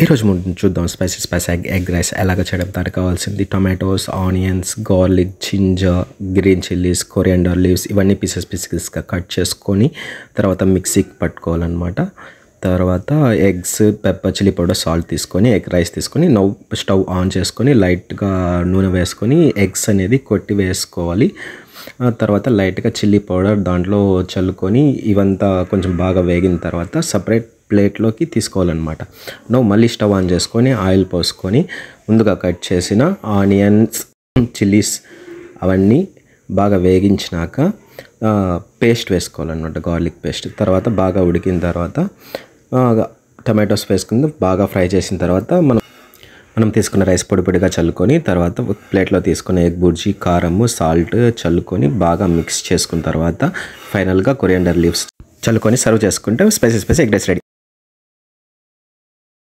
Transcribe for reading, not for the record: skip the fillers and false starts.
ఈరోజు మనం చూద్దాం స్పైసీ ఎగ్ రైస్ ఎలాగ చేయడం. దానికి కావాల్సింది tomatoes, onions, garlic, ginger, green chillies, coriander leaves ఇవన్నీ పీసెస్గా కట్ చేసుకొని తర్వాత మిక్సీకి పట్టుకోవాలన్నమాట. తర్వాత eggs, pepper, chilli powder, salt తీసుకొని ఎగ్ రైస్ తీసుకొని స్టవ్ ఆన్ చేసుకొని లైట్గా నూనె వేసుకొని ఎగ్స్ అనేది కొట్టి వేసుకోవాలి. తర్వాత లైట్గా చిల్లీ పౌడర్ దాంట్లో చల్లుకొని ఇవంతా కొంచెం బాగా వేగిన తర్వాత సపరేట్ ప్లేట్లోకి తీసుకోవాలన్నమాట. మళ్ళీ స్టవ్ ఆన్ చేసుకొని ఆయిల్ పోసుకొని ముందుగా కట్ చేసిన ఆనియన్స్, చిల్లీస్ అవన్నీ బాగా వేగించినాక పేస్ట్ వేసుకోవాలన్నమాట, గార్లిక్ పేస్ట్. తర్వాత బాగా ఉడికిన తర్వాత టమాటోస్ వేసుకుని బాగా ఫ్రై చేసిన తర్వాత మనం తీసుకున్న రైస్ పొడిగా చల్లుకొని తర్వాత ప్లేట్లో తీసుకున్న ఎగ్ బుర్జీ, కారము, సాల్ట్ చల్లుకొని బాగా మిక్స్ చేసుకున్న తర్వాత ఫైనల్గా కొరియాండర్ లీవ్స్ చల్లుకొని సర్వ్ చేసుకుంటే స్పైసీ ఎగ్ రైస్ రెడీ.